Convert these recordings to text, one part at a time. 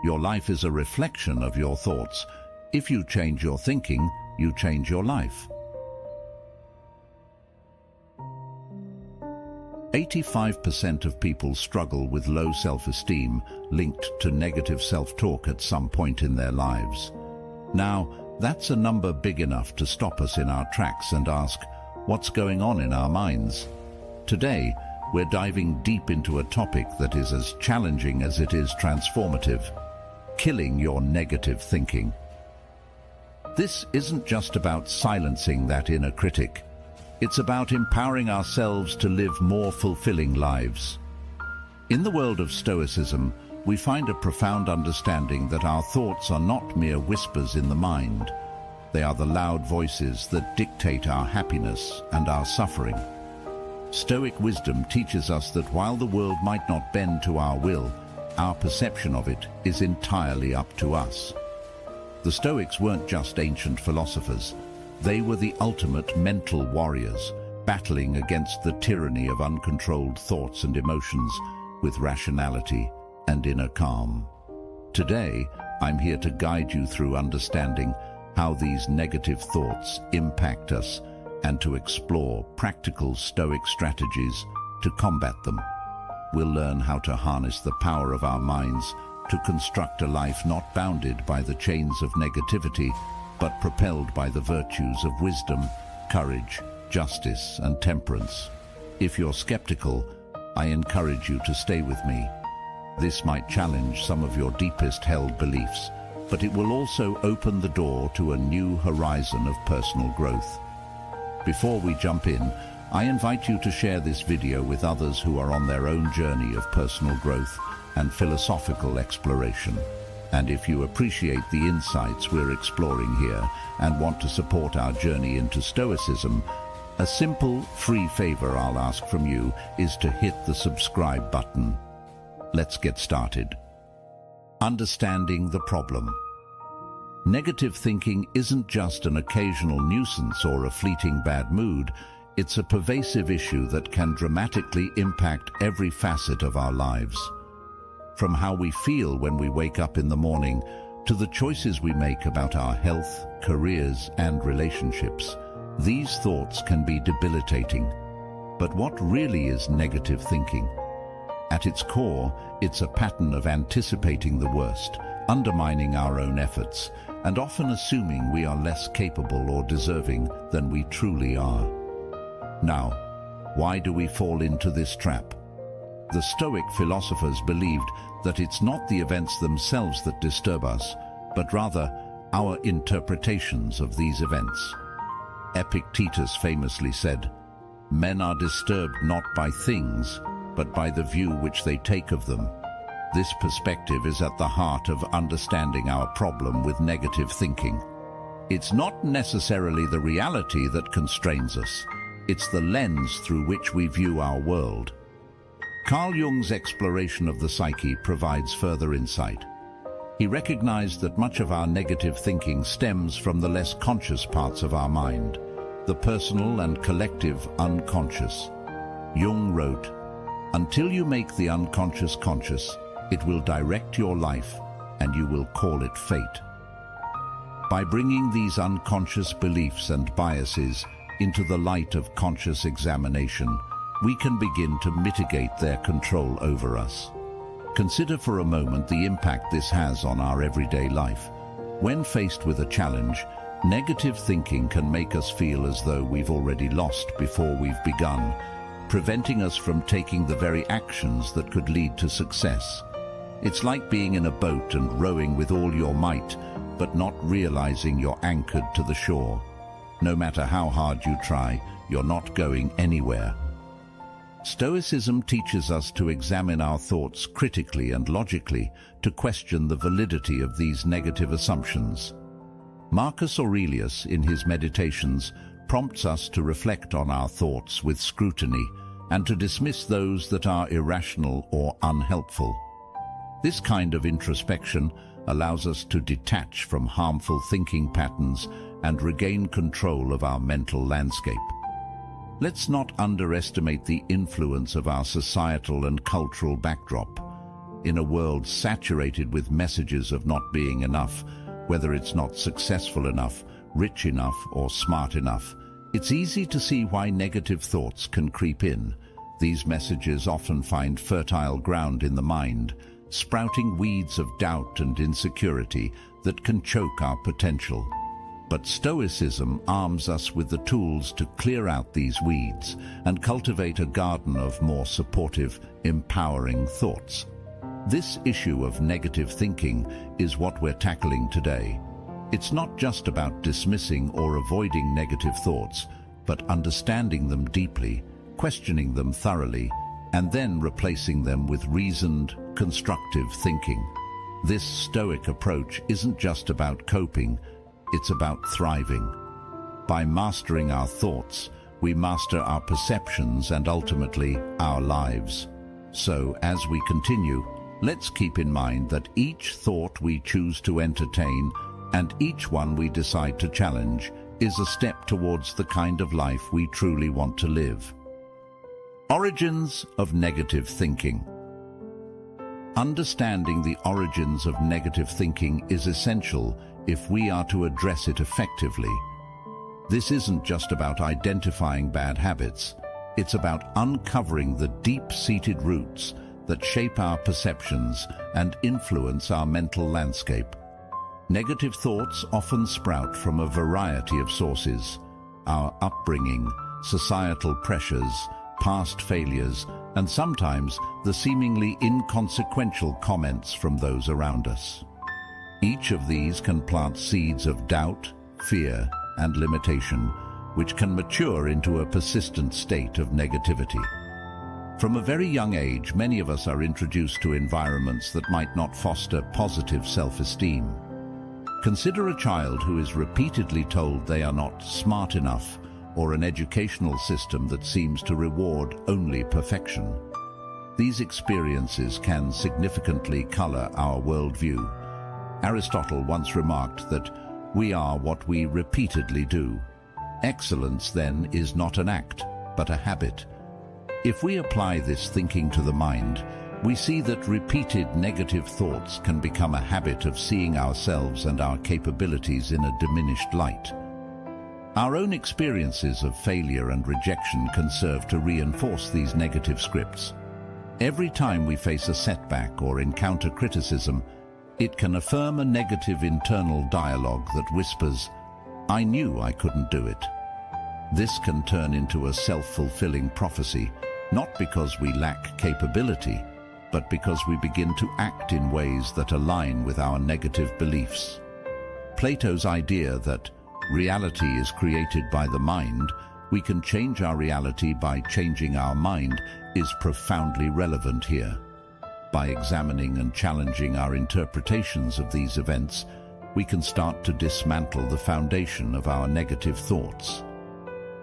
Your life is a reflection of your thoughts. If you change your thinking, you change your life. 85% of people struggle with low self-esteem linked to negative self-talk at some point in their lives. Now, that's a number big enough to stop us in our tracks and ask, what's going on in our minds? Today, we're diving deep into a topic that is as challenging as it is transformative: killing your negative thinking. This isn't just about silencing that inner critic. It's about empowering ourselves to live more fulfilling lives. In the world of Stoicism, we find a profound understanding that our thoughts are not mere whispers in the mind. They are the loud voices that dictate our happiness and our suffering. Stoic wisdom teaches us that while the world might not bend to our will, our perception of it is entirely up to us. The Stoics weren't just ancient philosophers. They were the ultimate mental warriors, battling against the tyranny of uncontrolled thoughts and emotions with rationality and inner calm. Today, I'm here to guide you through understanding how these negative thoughts impact us and to explore practical Stoic strategies to combat them. We'll learn how to harness the power of our minds to construct a life not bounded by the chains of negativity, but propelled by the virtues of wisdom, courage, justice, and temperance. If you're skeptical, I encourage you to stay with me. This might challenge some of your deepest held beliefs, but it will also open the door to a new horizon of personal growth. Before we jump in, I invite you to share this video with others who are on their own journey of personal growth and philosophical exploration. And if you appreciate the insights we're exploring here and want to support our journey into Stoicism, a simple, free favor I'll ask from you is to hit the subscribe button. Let's get started. Understanding the problem. Negative thinking isn't just an occasional nuisance or a fleeting bad mood. It's a pervasive issue that can dramatically impact every facet of our lives. From how we feel when we wake up in the morning to the choices we make about our health, careers, and relationships, these thoughts can be debilitating. But what really is negative thinking? At its core, it's a pattern of anticipating the worst, undermining our own efforts, and often assuming we are less capable or deserving than we truly are. Now, why do we fall into this trap? The Stoic philosophers believed that it's not the events themselves that disturb us, but rather our interpretations of these events. Epictetus famously said, "Men are disturbed not by things, but by the view which they take of them." This perspective is at the heart of understanding our problem with negative thinking. It's not necessarily the reality that constrains us. It's the lens through which we view our world. Carl Jung's exploration of the psyche provides further insight. He recognized that much of our negative thinking stems from the less conscious parts of our mind, the personal and collective unconscious. Jung wrote, "Until you make the unconscious conscious, it will direct your life, and you will call it fate." By bringing these unconscious beliefs and biases into the light of conscious examination, we can begin to mitigate their control over us. Consider for a moment the impact this has on our everyday life. When faced with a challenge, negative thinking can make us feel as though we've already lost before we've begun, preventing us from taking the very actions that could lead to success. It's like being in a boat and rowing with all your might, but not realizing you're anchored to the shore. No matter how hard you try, you're not going anywhere. Stoicism teaches us to examine our thoughts critically and logically, to question the validity of these negative assumptions. Marcus Aurelius, in his Meditations, prompts us to reflect on our thoughts with scrutiny and to dismiss those that are irrational or unhelpful. This kind of introspection allows us to detach from harmful thinking patterns and regain control of our mental landscape. Let's not underestimate the influence of our societal and cultural backdrop. in a world saturated with messages of not being enough, whether it's not successful enough, rich enough, or smart enough, it's easy to see why negative thoughts can creep in. These messages often find fertile ground in the mind, sprouting weeds of doubt and insecurity that can choke our potential. But Stoicism arms us with the tools to clear out these weeds and cultivate a garden of more supportive, empowering thoughts. This issue of negative thinking is what we're tackling today. It's not just about dismissing or avoiding negative thoughts, but understanding them deeply, questioning them thoroughly, and then replacing them with reasoned, constructive thinking. This Stoic approach isn't just about coping, it's about thriving. By mastering our thoughts, we master our perceptions and ultimately our lives. So, as we continue, let's keep in mind that each thought we choose to entertain and each one we decide to challenge is a step towards the kind of life we truly want to live. Origins of negative thinking. Understanding the origins of negative thinking is essential if we are to address it effectively. This isn't just about identifying bad habits, it's about uncovering the deep-seated roots that shape our perceptions and influence our mental landscape. Negative thoughts often sprout from a variety of sources: our upbringing, societal pressures, past failures, and sometimes the seemingly inconsequential comments from those around us. Each of these can plant seeds of doubt, fear, and limitation, which can mature into a persistent state of negativity. From a very young age, many of us are introduced to environments that might not foster positive self-esteem. Consider a child who is repeatedly told they are not smart enough, or an educational system that seems to reward only perfection. These experiences can significantly color our worldview. Aristotle once remarked that we are what we repeatedly do. Excellence, then, is not an act, but a habit. If we apply this thinking to the mind, we see that repeated negative thoughts can become a habit of seeing ourselves and our capabilities in a diminished light. Our own experiences of failure and rejection can serve to reinforce these negative scripts. Every time we face a setback or encounter criticism, it can affirm a negative internal dialogue that whispers, "I knew I couldn't do it." This can turn into a self-fulfilling prophecy, not because we lack capability, but because we begin to act in ways that align with our negative beliefs. Plato's idea that reality is created by the mind, we can change our reality by changing our mind, is profoundly relevant here. By examining and challenging our interpretations of these events, we can start to dismantle the foundation of our negative thoughts.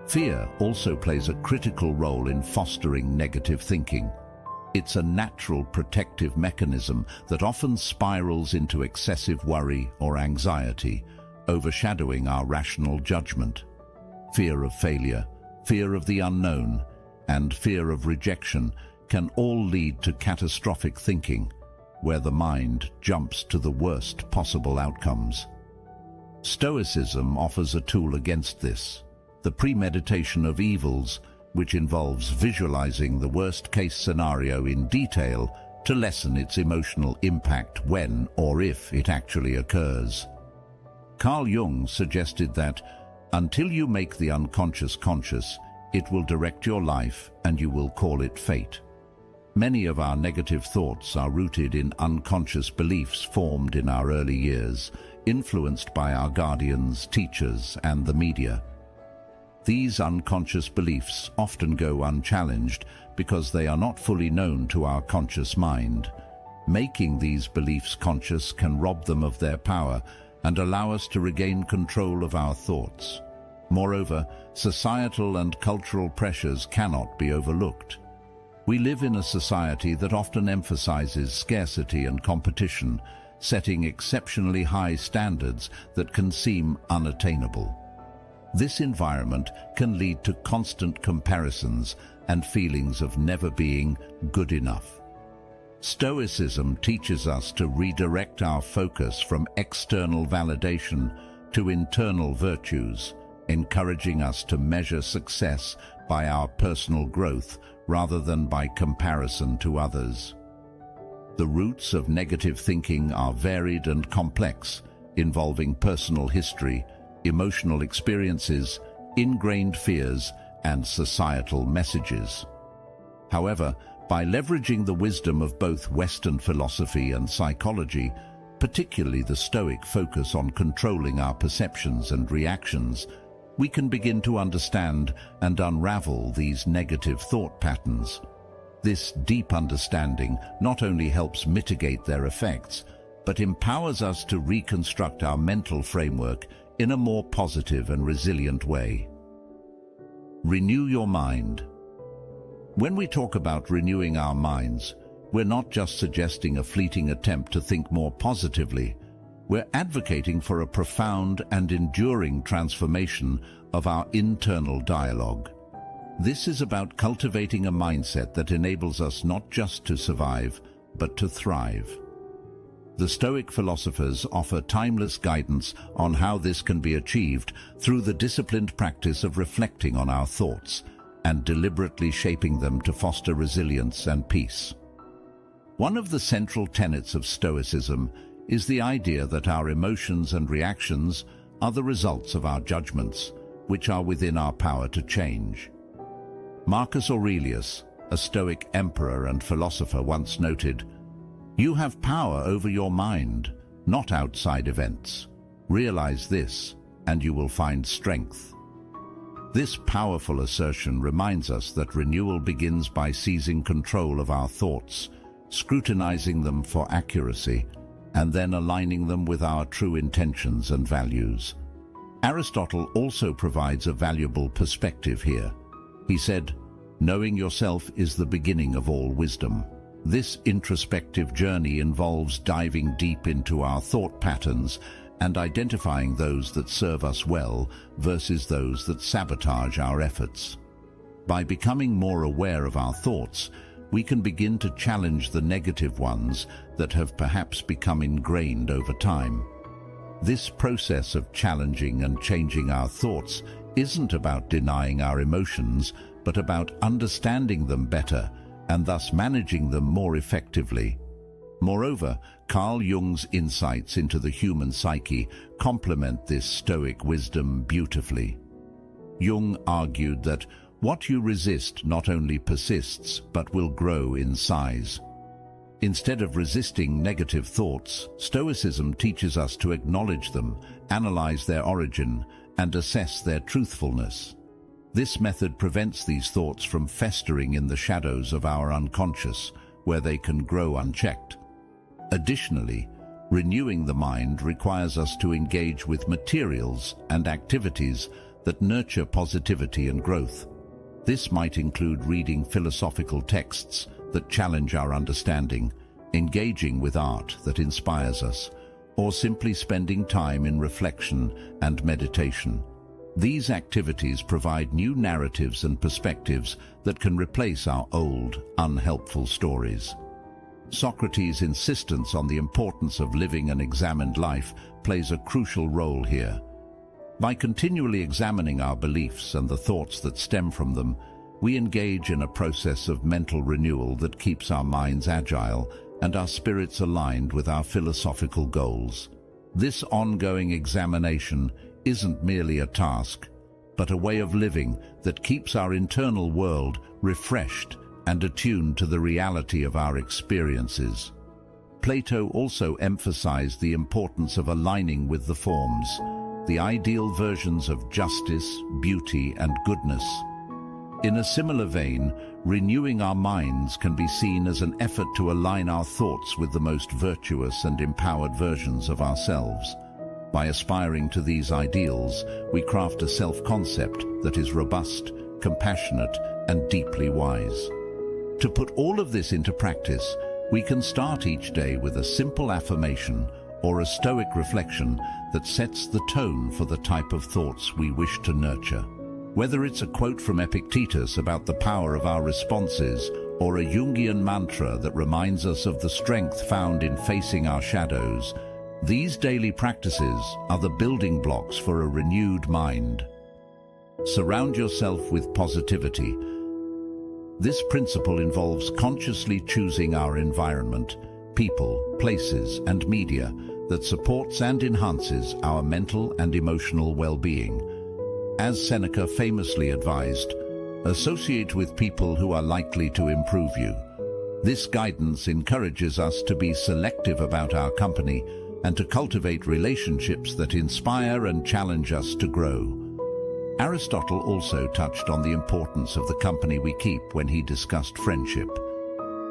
Fear also plays a critical role in fostering negative thinking. It's a natural protective mechanism that often spirals into excessive worry or anxiety, overshadowing our rational judgment. Fear of failure, fear of the unknown, and fear of rejection can all lead to catastrophic thinking, where the mind jumps to the worst possible outcomes. Stoicism offers a tool against this: the premeditation of evils, which involves visualizing the worst-case scenario in detail to lessen its emotional impact when or if it actually occurs. Carl Jung suggested that, until you make the unconscious conscious, it will direct your life and you will call it fate. Many of our negative thoughts are rooted in unconscious beliefs formed in our early years, influenced by our guardians, teachers, and the media. These unconscious beliefs often go unchallenged because they are not fully known to our conscious mind. Making these beliefs conscious can rob them of their power and allow us to regain control of our thoughts. Moreover, societal and cultural pressures cannot be overlooked. We live in a society that often emphasizes scarcity and competition, setting exceptionally high standards that can seem unattainable. This environment can lead to constant comparisons and feelings of never being good enough. Stoicism teaches us to redirect our focus from external validation to internal virtues, encouraging us to measure success by our personal growth rather than by comparison to others. The roots of negative thinking are varied and complex, involving personal history, emotional experiences, ingrained fears, and societal messages. However, by leveraging the wisdom of both Western philosophy and psychology, particularly the Stoic focus on controlling our perceptions and reactions, we can begin to understand and unravel these negative thought patterns. This deep understanding not only helps mitigate their effects, but empowers us to reconstruct our mental framework in a more positive and resilient way. Renew your mind. When we talk about renewing our minds, we're not just suggesting a fleeting attempt to think more positively. We're advocating for a profound and enduring transformation of our internal dialogue. This is about cultivating a mindset that enables us not just to survive, but to thrive. The Stoic philosophers offer timeless guidance on how this can be achieved through the disciplined practice of reflecting on our thoughts and deliberately shaping them to foster resilience and peace. One of the central tenets of Stoicism is the idea that our emotions and reactions are the results of our judgments, which are within our power to change. Marcus Aurelius, a Stoic emperor and philosopher, once noted, "You have power over your mind, not outside events. Realize this, and you will find strength." This powerful assertion reminds us that renewal begins by seizing control of our thoughts, scrutinizing them for accuracy, and then aligning them with our true intentions and values. Aristotle also provides a valuable perspective here. He said, "Knowing yourself is the beginning of all wisdom." This introspective journey involves diving deep into our thought patterns and identifying those that serve us well versus those that sabotage our efforts. By becoming more aware of our thoughts, we can begin to challenge the negative ones that have perhaps become ingrained over time. This process of challenging and changing our thoughts isn't about denying our emotions, but about understanding them better and thus managing them more effectively. Moreover, Carl Jung's insights into the human psyche complement this Stoic wisdom beautifully. Jung argued that what you resist not only persists, but will grow in size. Instead of resisting negative thoughts, Stoicism teaches us to acknowledge them, analyze their origin, and assess their truthfulness. This method prevents these thoughts from festering in the shadows of our unconscious, where they can grow unchecked. Additionally, renewing the mind requires us to engage with materials and activities that nurture positivity and growth. This might include reading philosophical texts that challenge our understanding, engaging with art that inspires us, or simply spending time in reflection and meditation. These activities provide new narratives and perspectives that can replace our old, unhelpful stories. Socrates' insistence on the importance of living an examined life plays a crucial role here. By continually examining our beliefs and the thoughts that stem from them, we engage in a process of mental renewal that keeps our minds agile and our spirits aligned with our philosophical goals. This ongoing examination isn't merely a task, but a way of living that keeps our internal world refreshed and attuned to the reality of our experiences. Plato also emphasized the importance of aligning with the forms, the ideal versions of justice, beauty, and goodness. In a similar vein, renewing our minds can be seen as an effort to align our thoughts with the most virtuous and empowered versions of ourselves. By aspiring to these ideals, we craft a self-concept that is robust, compassionate, and deeply wise. To put all of this into practice, we can start each day with a simple affirmation or a Stoic reflection that sets the tone for the type of thoughts we wish to nurture. Whether it's a quote from Epictetus about the power of our responses, or a Jungian mantra that reminds us of the strength found in facing our shadows, these daily practices are the building blocks for a renewed mind. Surround yourself with positivity. This principle involves consciously choosing our environment, people, places, and media that supports and enhances our mental and emotional well-being. As Seneca famously advised, associate with people who are likely to improve you. This guidance encourages us to be selective about our company and to cultivate relationships that inspire and challenge us to grow. Aristotle also touched on the importance of the company we keep when he discussed friendship.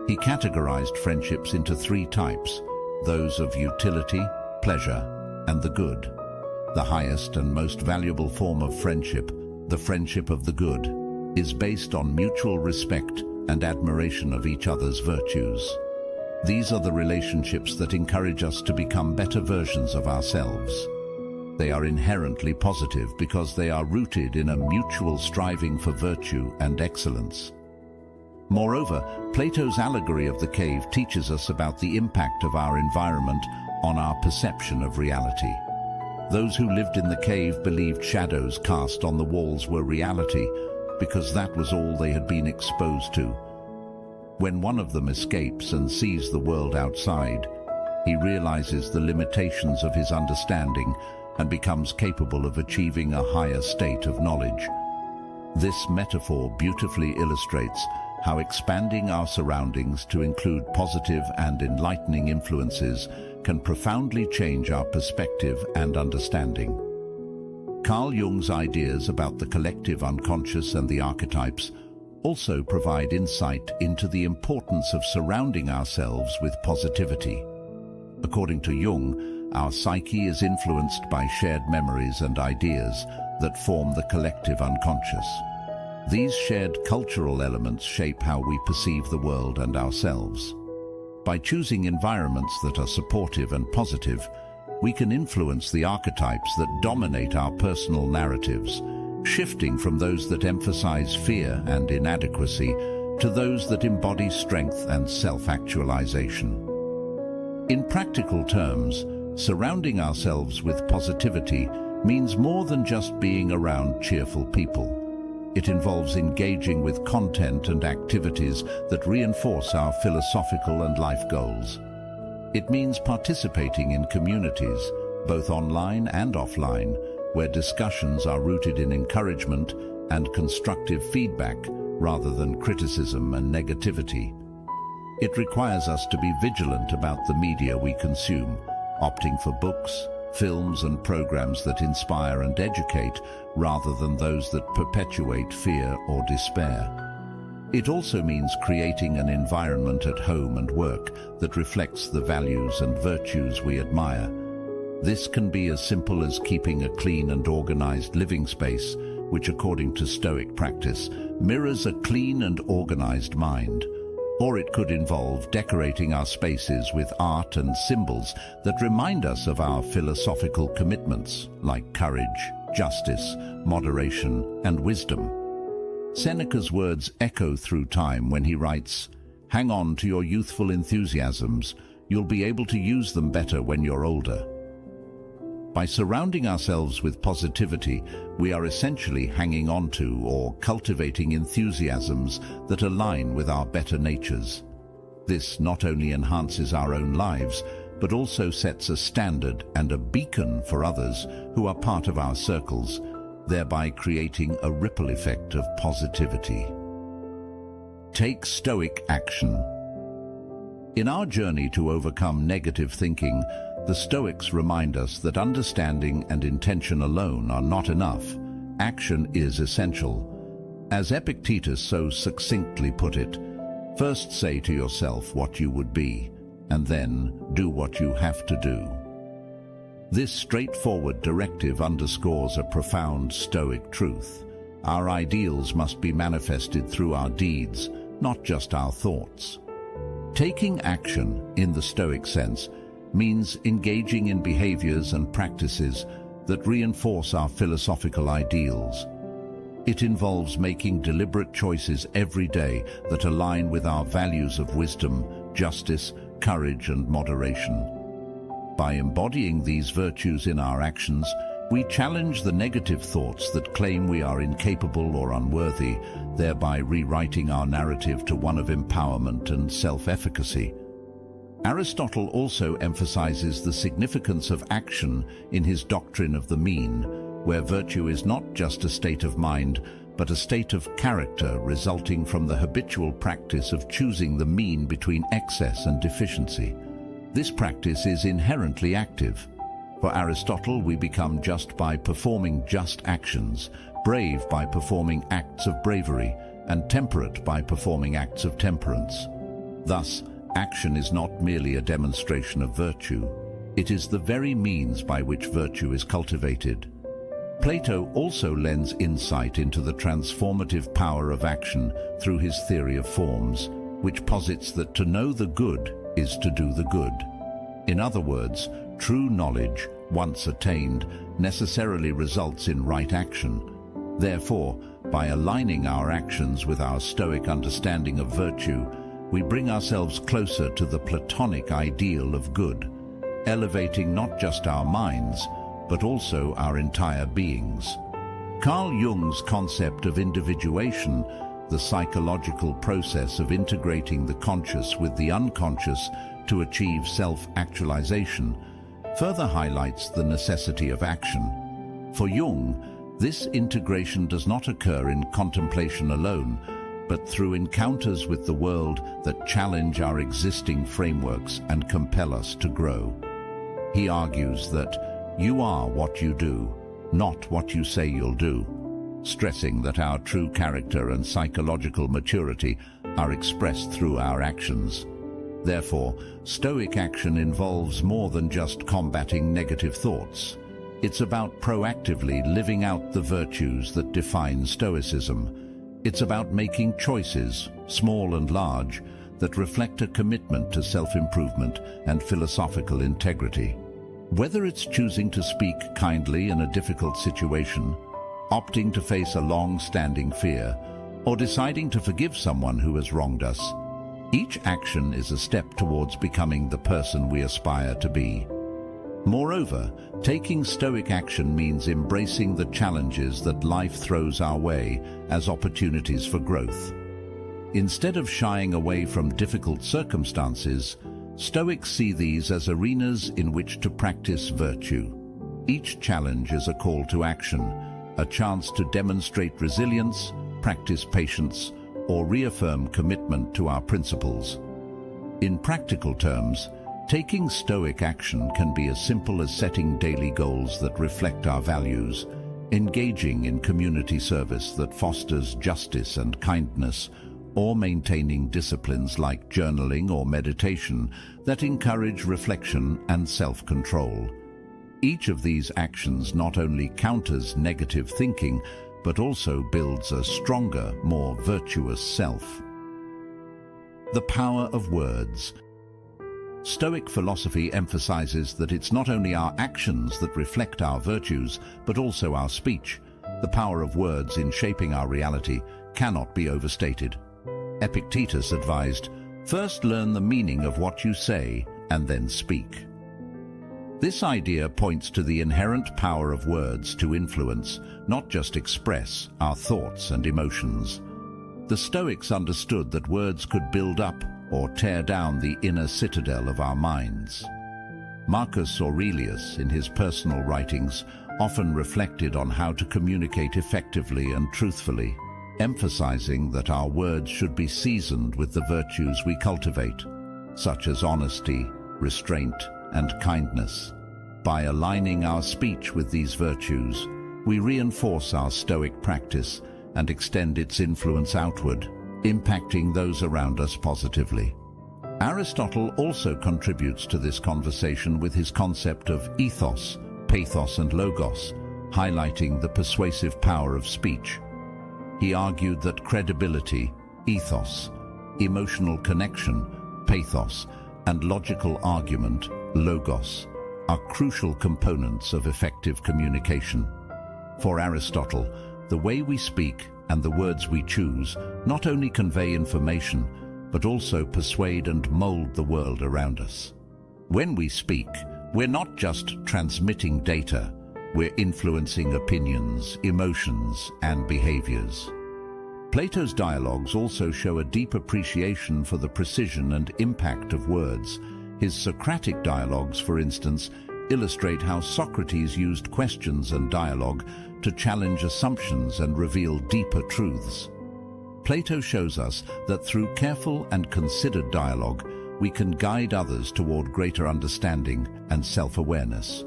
He categorized friendships into 3 types: those of utility, pleasure, and the good. The highest and most valuable form of friendship, the friendship of the good, is based on mutual respect and admiration of each other's virtues. These are the relationships that encourage us to become better versions of ourselves. They are inherently positive because they are rooted in a mutual striving for virtue and excellence. Moreover, Plato's allegory of the cave teaches us about the impact of our environment on our perception of reality. Those who lived in the cave believed shadows cast on the walls were reality because that was all they had been exposed to. When one of them escapes and sees the world outside, he realizes the limitations of his understanding and becomes capable of achieving a higher state of knowledge. This metaphor beautifully illustrates how expanding our surroundings to include positive and enlightening influences can profoundly change our perspective and understanding. Carl Jung's ideas about the collective unconscious and the archetypes also provide insight into the importance of surrounding ourselves with positivity. According to Jung, our psyche is influenced by shared memories and ideas that form the collective unconscious. These shared cultural elements shape how we perceive the world and ourselves. By choosing environments that are supportive and positive, we can influence the archetypes that dominate our personal narratives, shifting from those that emphasize fear and inadequacy to those that embody strength and self-actualization. In practical terms, surrounding ourselves with positivity means more than just being around cheerful people. It involves engaging with content and activities that reinforce our philosophical and life goals. It means participating in communities, both online and offline, where discussions are rooted in encouragement and constructive feedback rather than criticism and negativity. It requires us to be vigilant about the media we consume, opting for books, films and programs that inspire and educate rather than those that perpetuate fear or despair. It also means creating an environment at home and work that reflects the values and virtues we admire. This can be as simple as keeping a clean and organized living space, which according to Stoic practice mirrors a clean and organized mind. Or it could involve decorating our spaces with art and symbols that remind us of our philosophical commitments, like courage, justice, moderation, and wisdom. Seneca's words echo through time when he writes, "Hang on to your youthful enthusiasms. You'll be able to use them better when you're older." By surrounding ourselves with positivity, we are essentially hanging on to or cultivating enthusiasms that align with our better natures. This not only enhances our own lives, but also sets a standard and a beacon for others who are part of our circles, thereby creating a ripple effect of positivity. Take Stoic action. In our journey to overcome negative thinking, the Stoics remind us that understanding and intention alone are not enough. Action is essential. As Epictetus so succinctly put it, first say to yourself what you would be, and then do what you have to do. This straightforward directive underscores a profound Stoic truth. Our ideals must be manifested through our deeds, not just our thoughts. Taking action, in the Stoic sense, means engaging in behaviors and practices that reinforce our philosophical ideals. It involves making deliberate choices every day that align with our values of wisdom, justice, courage, and moderation. By embodying these virtues in our actions, we challenge the negative thoughts that claim we are incapable or unworthy, thereby rewriting our narrative to one of empowerment and self-efficacy. Aristotle also emphasizes the significance of action in his doctrine of the mean, where virtue is not just a state of mind, but a state of character resulting from the habitual practice of choosing the mean between excess and deficiency. This practice is inherently active. For Aristotle, we become just by performing just actions, brave by performing acts of bravery, and temperate by performing acts of temperance. Thus, action is not merely a demonstration of virtue. It is the very means by which virtue is cultivated. Plato also lends insight into the transformative power of action through his theory of forms, which posits that to know the good is to do the good. In other words, true knowledge, once attained, necessarily results in right action. Therefore, by aligning our actions with our Stoic understanding of virtue, we bring ourselves closer to the Platonic ideal of good, elevating not just our minds, but also our entire beings. Carl Jung's concept of individuation, the psychological process of integrating the conscious with the unconscious to achieve self-actualization, further highlights the necessity of action. For Jung, this integration does not occur in contemplation alone, but through encounters with the world that challenge our existing frameworks and compel us to grow. He argues that you are what you do, not what you say you'll do, stressing that our true character and psychological maturity are expressed through our actions. Therefore, Stoic action involves more than just combating negative thoughts. It's about proactively living out the virtues that define Stoicism. It's about making choices, small and large, that reflect a commitment to self-improvement and philosophical integrity. Whether it's choosing to speak kindly in a difficult situation, opting to face a long-standing fear, or deciding to forgive someone who has wronged us, each action is a step towards becoming the person we aspire to be. Moreover, taking Stoic action means embracing the challenges that life throws our way as opportunities for growth. Instead of shying away from difficult circumstances, Stoics see these as arenas in which to practice virtue. Each challenge is a call to action, a chance to demonstrate resilience, practice patience, or reaffirm commitment to our principles. In practical terms, taking Stoic action can be as simple as setting daily goals that reflect our values, engaging in community service that fosters justice and kindness, or maintaining disciplines like journaling or meditation that encourage reflection and self-control. Each of these actions not only counters negative thinking, but also builds a stronger, more virtuous self. The power of words. Stoic philosophy emphasizes that it's not only our actions that reflect our virtues, but also our speech. The power of words in shaping our reality cannot be overstated. Epictetus advised, "First learn the meaning of what you say, and then speak." This idea points to the inherent power of words to influence, not just express, our thoughts and emotions. The Stoics understood that words could build up or tear down the inner citadel of our minds. Marcus Aurelius, in his personal writings, often reflected on how to communicate effectively and truthfully, emphasizing that our words should be seasoned with the virtues we cultivate, such as honesty, restraint, and kindness. By aligning our speech with these virtues, we reinforce our Stoic practice and extend its influence outward, impacting those around us positively. Aristotle also contributes to this conversation with his concept of ethos, pathos, and logos, highlighting the persuasive power of speech. He argued that credibility, ethos, emotional connection, pathos, and logical argument, logos, are crucial components of effective communication. For Aristotle, the way we speak and the words we choose not only convey information, but also persuade and mold the world around us. When we speak, we're not just transmitting data, we're influencing opinions, emotions, and behaviors. Plato's dialogues also show a deep appreciation for the precision and impact of words. His Socratic dialogues, for instance, illustrate how Socrates used questions and dialogue to challenge assumptions and reveal deeper truths. Plato shows us that through careful and considered dialogue, we can guide others toward greater understanding and self-awareness.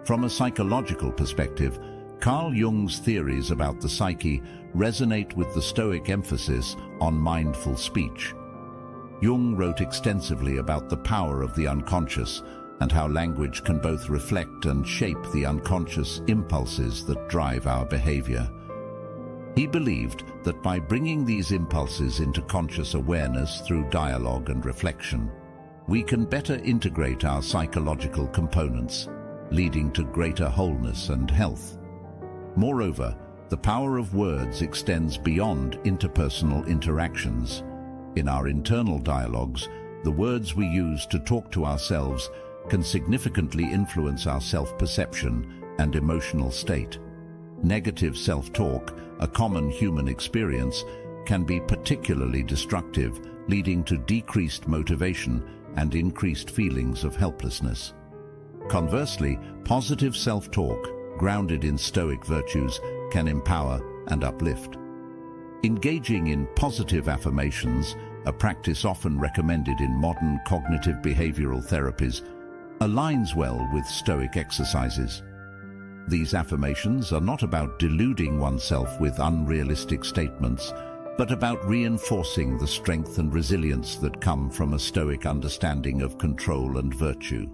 From a psychological perspective, Carl Jung's theories about the psyche resonate with the Stoic emphasis on mindful speech. Jung wrote extensively about the power of the unconscious and how language can both reflect and shape the unconscious impulses that drive our behavior. He believed that by bringing these impulses into conscious awareness through dialogue and reflection, we can better integrate our psychological components, leading to greater wholeness and health. Moreover, the power of words extends beyond interpersonal interactions. In our internal dialogues, the words we use to talk to ourselves can significantly influence our self-perception and emotional state. Negative self-talk, a common human experience, can be particularly destructive, leading to decreased motivation and increased feelings of helplessness. Conversely, positive self-talk, grounded in Stoic virtues, can empower and uplift. Engaging in positive affirmations, a practice often recommended in modern cognitive behavioral therapies, aligns well with Stoic exercises. These affirmations are not about deluding oneself with unrealistic statements, but about reinforcing the strength and resilience that come from a Stoic understanding of control and virtue.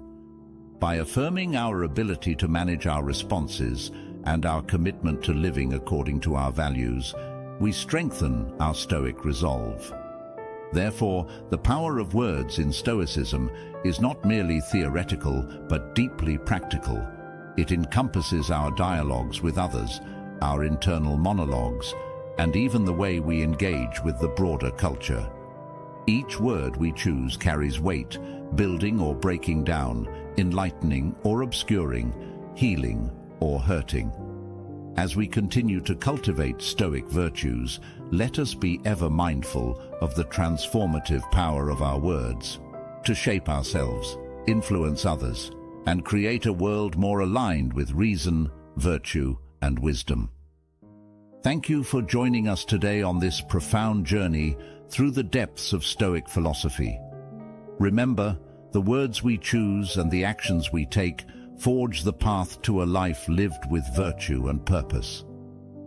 By affirming our ability to manage our responses and our commitment to living according to our values, we strengthen our Stoic resolve. Therefore, the power of words in Stoicism is not merely theoretical, but deeply practical. It encompasses our dialogues with others, our internal monologues, and even the way we engage with the broader culture. Each word we choose carries weight, building or breaking down, enlightening or obscuring, healing or hurting. As we continue to cultivate Stoic virtues, let us be ever mindful of the transformative power of our words to shape ourselves, influence others, and create a world more aligned with reason, virtue, and wisdom. Thank you for joining us today on this profound journey through the depths of Stoic philosophy. Remember, the words we choose and the actions we take forge the path to a life lived with virtue and purpose.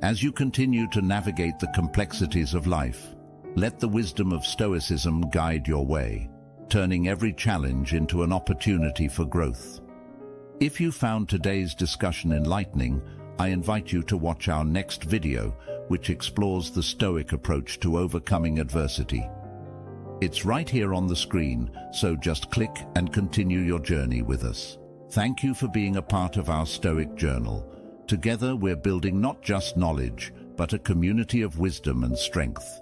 As you continue to navigate the complexities of life, let the wisdom of Stoicism guide your way, turning every challenge into an opportunity for growth. If you found today's discussion enlightening, I invite you to watch our next video, which explores the Stoic approach to overcoming adversity. It's right here on the screen, so just click and continue your journey with us. Thank you for being a part of our Stoic Journal. Together we're building not just knowledge, but a community of wisdom and strength.